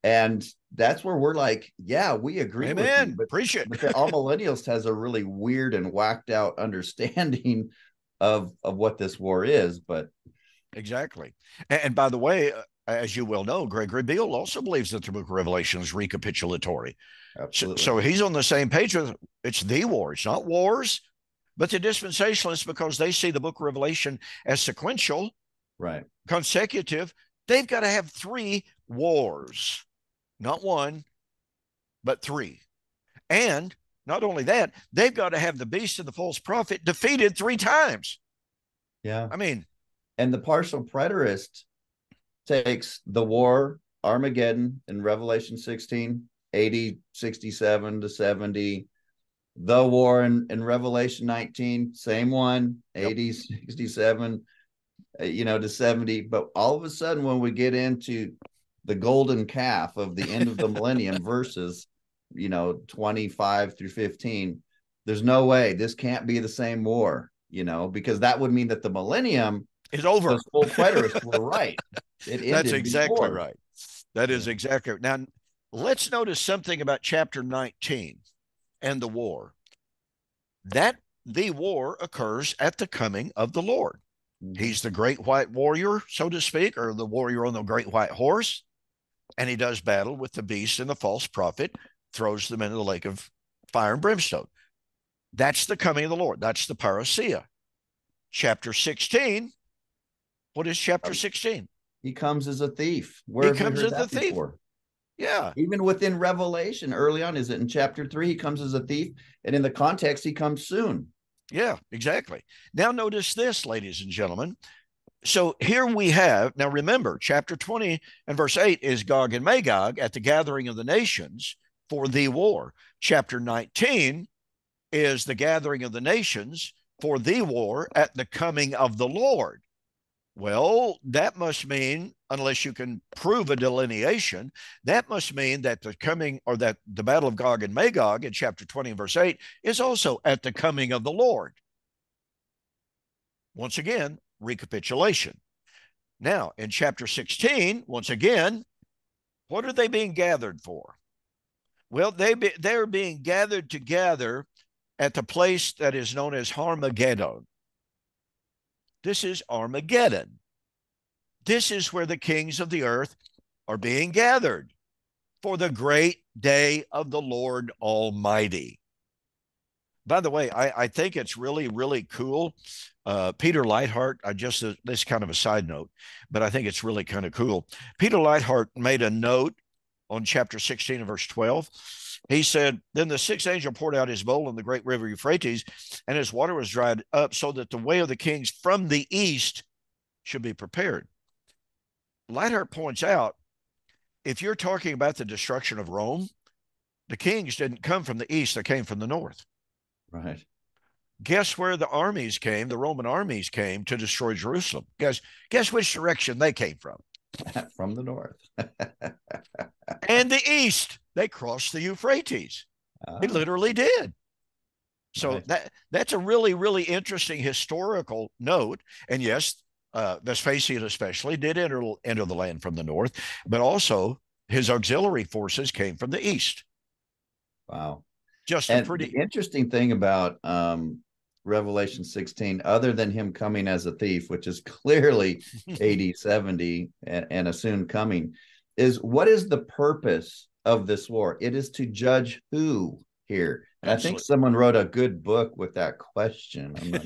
And that's where we're like, yeah, we agree with you. Amen. Appreciate But it. the amillennialist has a really weird and whacked out understanding of what this war is. But Exactly. And by the way, as you well know, Gregory Beale also believes that the book of Revelation is recapitulatory. absolutely. So he's on the same page with it's the war. It's not wars, but the dispensationalists, because they see the book of Revelation as sequential, Right. consecutive, they've got to have three wars, not one, but three. And not only that, they've got to have the beast and the false prophet defeated three times. Yeah. I mean, And the partial preterist takes the war, Armageddon in Revelation 16, 80, 67 to 70. The war in Revelation 19, same one, yep. 80, 67, to 70. But all of a sudden, when we get into the golden calf of the end of the millennium verses, 25 through 15, there's no way this can't be the same war, because that would mean that the millennium is over. those full preterists were right. It That's ended exactly before. right. That is exactly right. Now, let's notice something about chapter 19 and the war. That the war occurs at the coming of the Lord. Mm-hmm. He's the great white warrior, so to speak, or the warrior on the great white horse. And he does battle with the beast and the false prophet, throws them into the lake of fire and brimstone. That's the coming of the Lord. That's the parousia. Chapter 16. What is chapter 16? He comes as a thief. Where He have we comes heard as a that thief. before? Yeah. Even within Revelation, early on, is it in chapter 3? He comes as a thief, and in the context, he comes soon. Yeah, exactly. Now, notice this, ladies and gentlemen. So here we have, now remember, chapter 20 and verse 8 is Gog and Magog at the gathering of the nations for the war. Chapter 19 is the gathering of the nations for the war at the coming of the Lord. Well, that must mean, unless you can prove a delineation, that must mean that the coming or that the battle of Gog and Magog in chapter 20 and verse 8 is also at the coming of the Lord. Once again, recapitulation. Now, in chapter 16, once again, what are they being gathered for? Well, they're being gathered together at the place that is known as Armageddon. This is Armageddon. This is where the kings of the earth are being gathered for the great day of the Lord Almighty. By the way, I think it's really, really cool. Peter Leithart, this kind of a side note, but I think it's really kind of cool. Peter Leithart made a note on chapter 16 and verse 12. He said, then the sixth angel poured out his bowl in the great river Euphrates, and his water was dried up so that the way of the kings from the east should be prepared. Leithart points out, if you're talking about the destruction of Rome, the kings didn't come from the east, they came from the north. Right. Guess where the armies came? The Roman armies came to destroy Jerusalem. Guess which direction they came from? From the north. And the east. They crossed the Euphrates. They literally did. So right. That's a really, really interesting historical note. And yes, Vespasian especially did enter the land from the north, but also his auxiliary forces came from the east. Wow. Just and a pretty the interesting thing about Revelation 16, other than him coming as a thief, which is clearly AD 70 and a soon coming, is what is the purpose of this war? It is to judge who here? And I think Absolutely. someone wrote a good book with that question. I'm not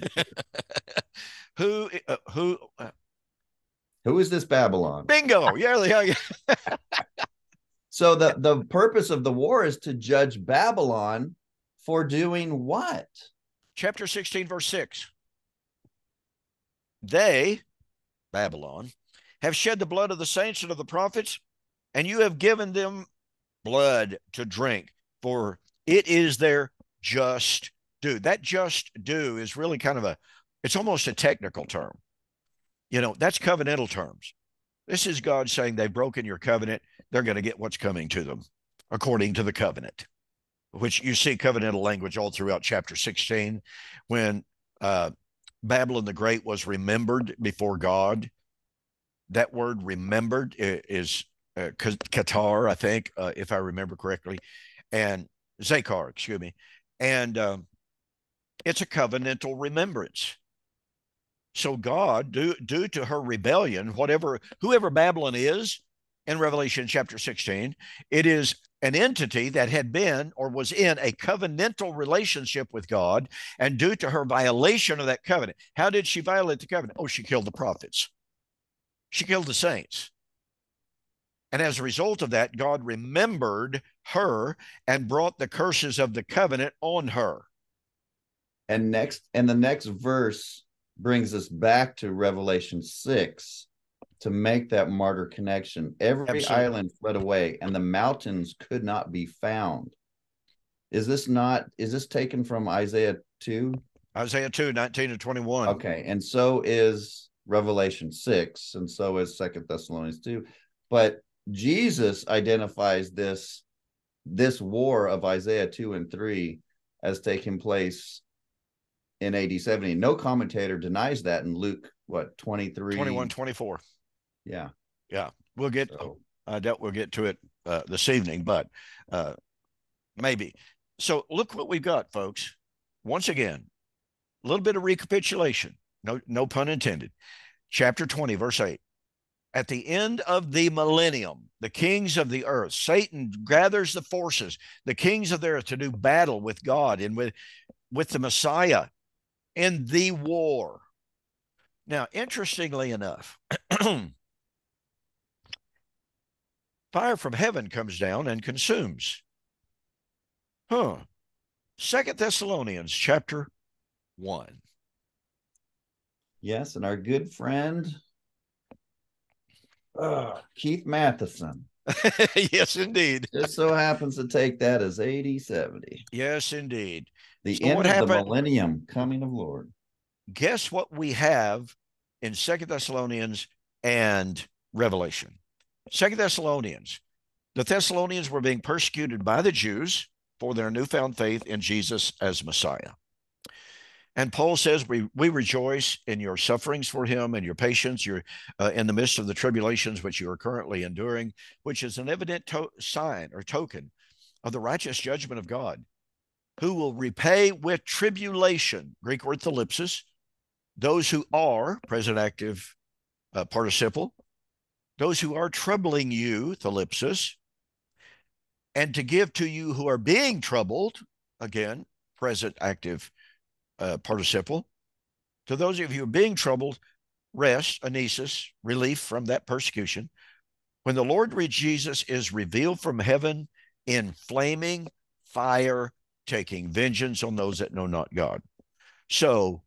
sure. Who Who is this Babylon? bingo. Yeah, yeah. So the purpose of the war is to judge Babylon for doing what? Chapter 16, verse 6. They, Babylon, have shed the blood of the saints and of the prophets, and you have given them blood to drink, for it is their just due. That just due is really kind of it's almost a technical term. That's covenantal terms. This is God saying they've broken your covenant. They're going to get what's coming to them according to the covenant, which you see covenantal language all throughout chapter 16. When Babylon the Great was remembered before God, that word remembered is Qatar, I think, if I remember correctly, and Zakar, excuse me. And it's a covenantal remembrance. So God, due to her rebellion, whoever Babylon is in Revelation chapter 16, it is an entity that had been or was in a covenantal relationship with God, and due to her violation of that covenant, how did she violate the covenant? Oh, she killed the prophets. She killed the saints. And as a result of that, God remembered her and brought the curses of the covenant on her. And the next verse brings us back to Revelation 6 to make that martyr connection. Every Absolutely. island fled away, and the mountains could not be found. Is this taken from Isaiah 2? Isaiah 2, 19 to 21. Okay, and so is Revelation 6, and so is Second Thessalonians 2. But Jesus identifies this war of Isaiah 2 and 3 as taking place in AD 70. No commentator denies that in Luke, 23? 21, 24. Yeah. Yeah. We'll get to it this evening, but maybe. So look what we've got, folks. Once again, a little bit of recapitulation. No pun intended. Chapter 20, verse 8. At the end of the millennium, the kings of the earth, Satan gathers the forces, the kings of the earth, to do battle with God and with the Messiah in the war. Now, interestingly enough, fire from heaven comes down and consumes. Second Thessalonians chapter 1. Yes, and our good friend Keith Matheson Yes, indeed. just so happens to take that as 80-70. Yes, indeed. The So end what of the happened? millennium, coming of Lord. Guess what we have in Second Thessalonians and Revelation. Second Thessalonians. The Thessalonians were being persecuted by the Jews for their newfound faith in Jesus as Messiah. And Paul says, we rejoice in your sufferings for him and your patience. You're in the midst of the tribulations which you are currently enduring, which is an evident sign or token of the righteous judgment of God, who will repay with tribulation, Greek word thalipsis, those who are, present active participle, those who are troubling you, thalipsis, and to give to you who are being troubled, again, present active participle, to those of you who are being troubled, rest, anesis, relief from that persecution, when the Lord Jesus is revealed from heaven in flaming fire, taking vengeance on those that know not God. So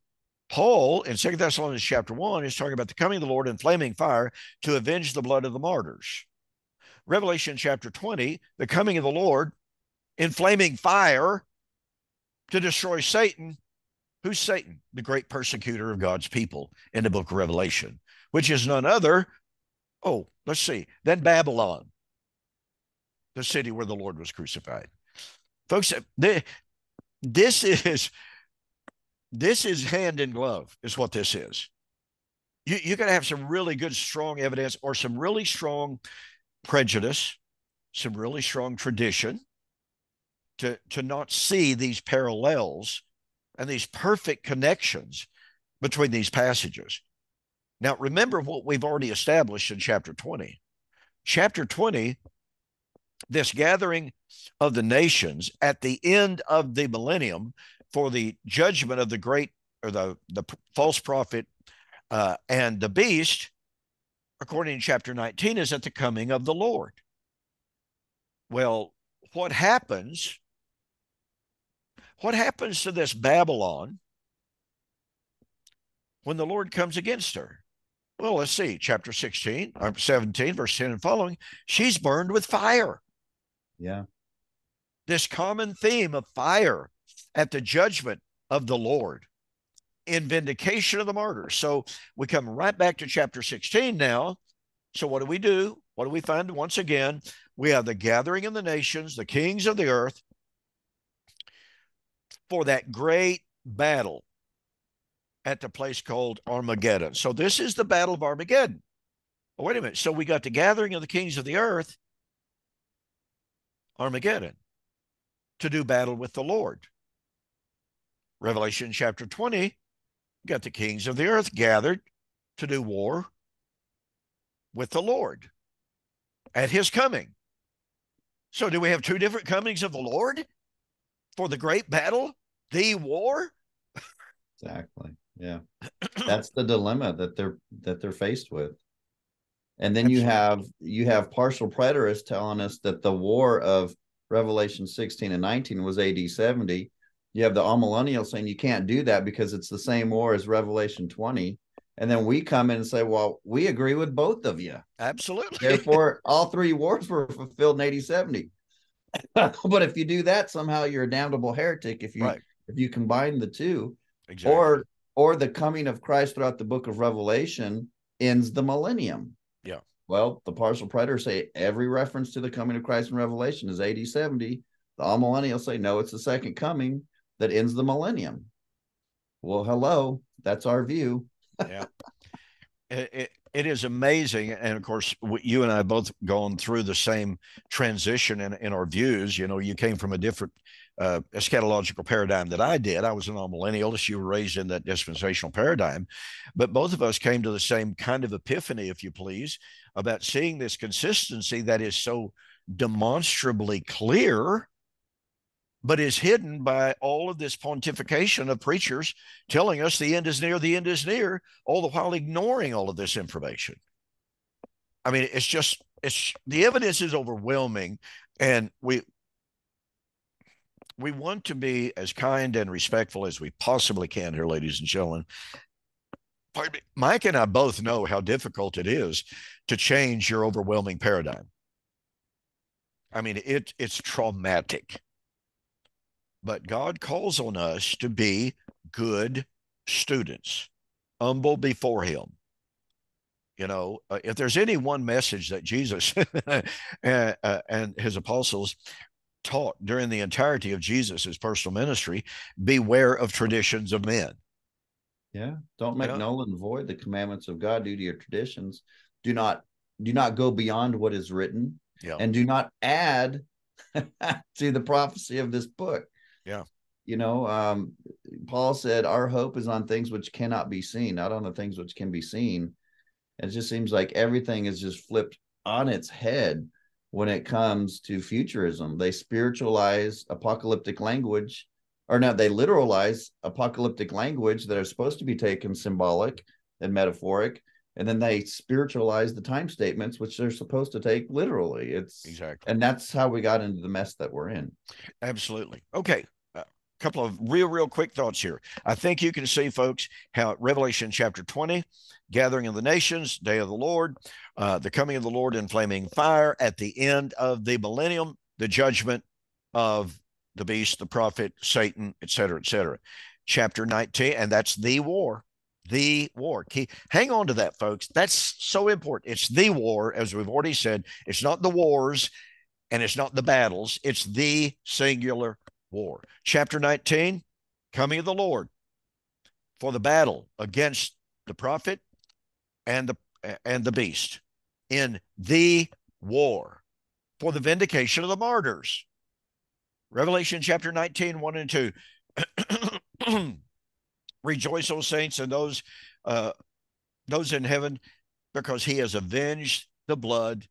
Paul in 2 Thessalonians chapter 1 is talking about the coming of the Lord in flaming fire to avenge the blood of the martyrs. Revelation chapter 20, the coming of the Lord in flaming fire to destroy Satan. Who's Satan? The great persecutor of God's people in the book of Revelation, which is none other, than Babylon, the city where the Lord was crucified. Folks, this is hand in glove, is what this is. You got to have some really good, strong evidence or some really strong prejudice, some really strong tradition to not see these parallels and these perfect connections between these passages. Now, remember what we've already established in chapter 20. Chapter 20, this gathering of the nations at the end of the millennium for the judgment of the great or the false prophet and the beast, according to chapter 19, is at the coming of the Lord. Well, what happens? What happens to this Babylon when the Lord comes against her? Well, let's see, chapter 16, or 17, verse 10 and following, she's burned with fire. Yeah. This common theme of fire at the judgment of the Lord in vindication of the martyrs. So we come right back to chapter 16 now. So what do we do? What do we find once again? We have the gathering of the nations, the kings of the earth, for that great battle at the place called Armageddon. So this is the battle of Armageddon. Oh, wait a minute. So we got the gathering of the kings of the earth, Armageddon, to do battle with the Lord. Revelation chapter 20, got the kings of the earth gathered to do war with the Lord at his coming. So do we have two different comings of the Lord for the great battle, the war? Exactly. Yeah. That's the dilemma that they're faced with. And then you have partial preterists telling us that the war of Revelation 16 and 19 was AD 70. You have the amillennial saying you can't do that because it's the same war as Revelation 20. And then we come in and say, well, we agree with both of you. Absolutely. Therefore, all three wars were fulfilled in AD 70. But if you do that, somehow you're a damnable heretic if you combine the two. Exactly. Or the coming of Christ throughout the book of Revelation ends the millennium. Yeah. Well, the partial preterists say every reference to the coming of Christ in Revelation is AD 70. The amillennials say no, it's the second coming that ends the millennium. Well, hello, that's our view. Yeah. It is amazing. And of course, you and I both gone through the same transition in our views. You know, you came from a different eschatological paradigm that I did. I was an amillennialist. You were raised in that dispensational paradigm. But both of us came to the same kind of epiphany, if you please, about seeing this consistency that is so demonstrably clear, but is hidden by all of this pontification of preachers telling us the end is near, all the while ignoring all of this information. I mean, it's the evidence is overwhelming, and we want to be as kind and respectful as we possibly can here, ladies and gentlemen. Mike and I both know how difficult it is to change your overwhelming paradigm. I mean, it's traumatic. But God calls on us to be good students, humble before him. You know, if there's any one message that Jesus and his apostles taught during the entirety of Jesus's personal ministry, beware of traditions of men. Yeah. Don't make null and void the commandments of God due to your traditions. Do not go beyond what is written, and do not add to the prophecy of this book. Yeah. You know, Paul said, our hope is on things which cannot be seen, not on the things which can be seen. It just seems like everything is just flipped on its head when it comes to futurism. They spiritualize apocalyptic language, or no, they literalize apocalyptic language that are supposed to be taken symbolic and metaphoric, and then they spiritualize the time statements, which they're supposed to take literally. Exactly. And that's how we got into the mess that we're in. Absolutely. Okay. A couple of real quick thoughts here. I think you can see, folks, how Revelation chapter 20, gathering of the nations, day of the Lord, the coming of the Lord in flaming fire at the end of the millennium, the judgment of the beast, the prophet, Satan, et cetera, chapter 19, and that's the war. The war. Hang on to that, folks. That's so important. It's the war, as we've already said. It's not the wars and it's not the battles. It's the singular war. Chapter 19, coming of the Lord for the battle against the prophet and the beast in the war for the vindication of the martyrs. Revelation chapter 19, 1 and 2. Rejoice, O saints, and those in heaven, because he has avenged the blood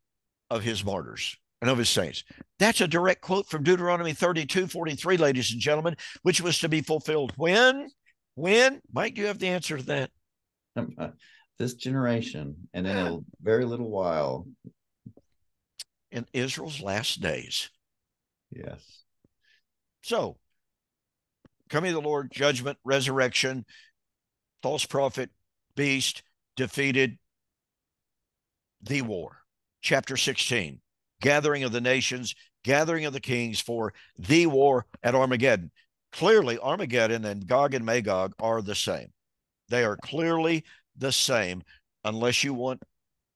of his martyrs and of his saints. That's a direct quote from Deuteronomy 32:43, ladies and gentlemen, which was to be fulfilled when? When? Mike, do you have the answer to that? This generation, and in a very little while. In Israel's last days. Yes. So, coming of the Lord, judgment, resurrection, false prophet, beast, defeated, the war. Chapter 16, gathering of the nations, gathering of the kings for the war at Armageddon. Clearly, Armageddon and Gog and Magog are the same. They are clearly the same, unless you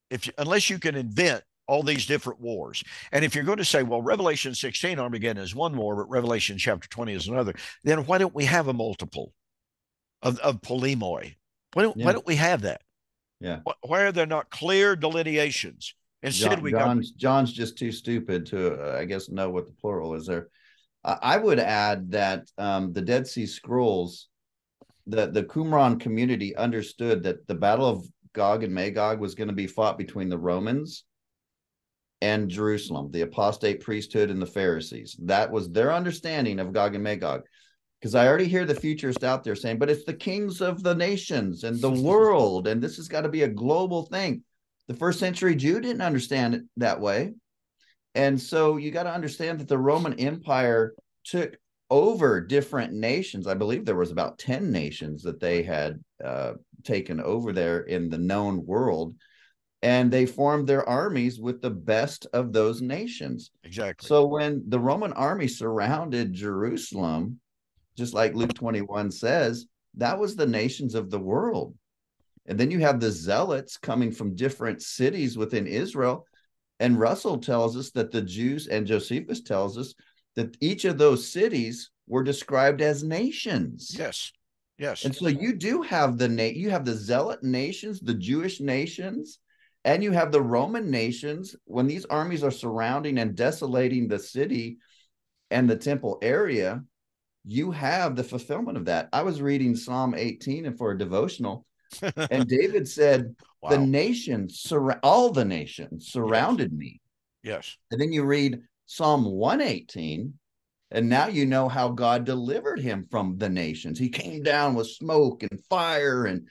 can invent all these different wars. And if you're going to say, well, Revelation 16, Armageddon is one war, but Revelation chapter 20 is another, then why don't we have a multiple of polemoi? Why don't we have that? Yeah. Why are there not clear delineations? Instead, John's just too stupid to, I guess, know what the plural is there. I would add that the Dead Sea Scrolls, the Qumran community understood that the Battle of Gog and Magog was going to be fought between the Romans and Jerusalem, the apostate priesthood and the Pharisees. That was their understanding of Gog and Magog. Because I already hear the futurist out there saying, but it's the kings of the nations and the world, and this has got to be a global thing. The first century Jew didn't understand it that way. And so you got to understand that the Roman Empire took over different nations. I believe there was about 10 nations that they had taken over there in the known world. And they formed their armies with the best of those nations. Exactly. So when the Roman army surrounded Jerusalem, just like Luke 21 says, that was the nations of the world. And then you have the zealots coming from different cities within Israel. And Russell tells us that the Jews, and Josephus tells us that each of those cities were described as nations. Yes. Yes. And so you do have you have the zealot nations, the Jewish nations, and you have the Roman nations. When these armies are surrounding and desolating the city and the temple area, you have the fulfillment of that. I was reading Psalm 18 and for a devotional, and David said, wow, all the nations surrounded me. Yes. And then you read Psalm 118, and now you know how God delivered him from the nations. He came down with smoke and fire and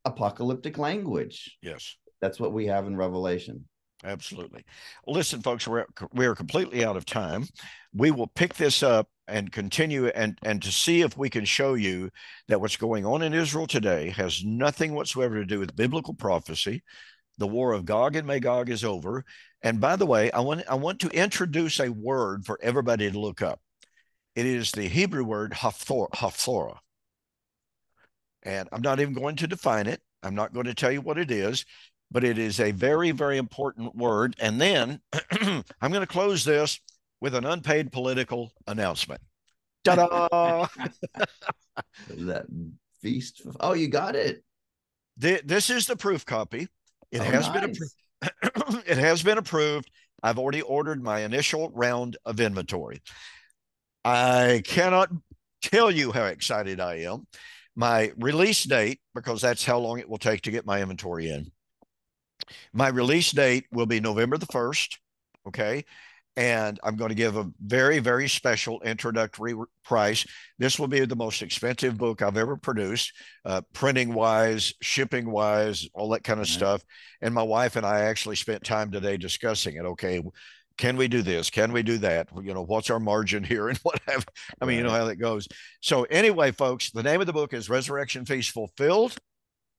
apocalyptic language. Yes. That's what we have in Revelation. Absolutely. Listen, folks, we're completely out of time. We will pick this up and continue and to see if we can show you that what's going on in Israel today has nothing whatsoever to do with biblical prophecy. The war of Gog and Magog is over. And by the way, I want to introduce a word for everybody to look up. It is the Hebrew word hafthorah. And I'm not even going to define it. I'm not going to tell you what it is, but it is a very, very important word. And then I'm going to close this with an unpaid political announcement. Ta-da! That feast. Oh, you got it. This is the proof copy. It has been approved. It has been approved. I've already ordered my initial round of inventory. I cannot tell you how excited I am. My release date, because that's how long it will take to get my inventory in. My release date will be November the 1st. Okay. And I'm going to give a very, very special introductory price. This will be the most expensive book I've ever produced, printing wise, shipping wise, all that kind of stuff. And my wife and I actually spent time today discussing it. Okay, can we do this? Can we do that? You know, what's our margin here and what have, I mean, you know how that goes. So anyway, folks, the name of the book is Resurrection Feast Fulfilled,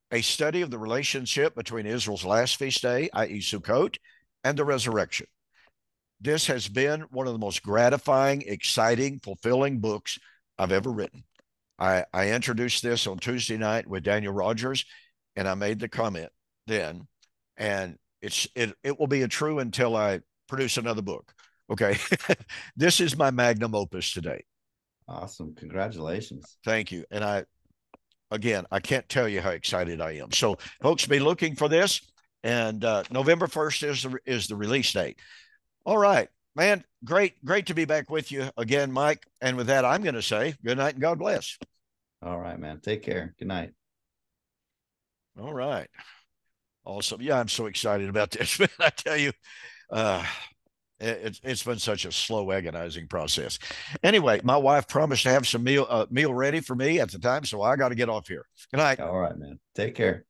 a study of the relationship between Israel's last feast day, i.e. Sukkot, and the resurrection. This has been one of the most gratifying, exciting, fulfilling books I've ever written. I introduced this on Tuesday night with Daniel Rogers, and I made the comment then, and it will be a true until I produce another book. Okay. This is my magnum opus today. Awesome. Congratulations. Thank you. And I can't tell you how excited I am. So folks, be looking for this. And November 1st is the release date. All right, man. Great to be back with you again, Mike. And with that, I'm going to say good night and God bless. All right, man. Take care. Good night. All right. Awesome. Yeah, I'm so excited about this, man. I tell you, uh, it's been such a slow, agonizing process. Anyway, my wife promised to have some meal ready for me at the time, so I got to get off here. Good night. All right, man. Take care.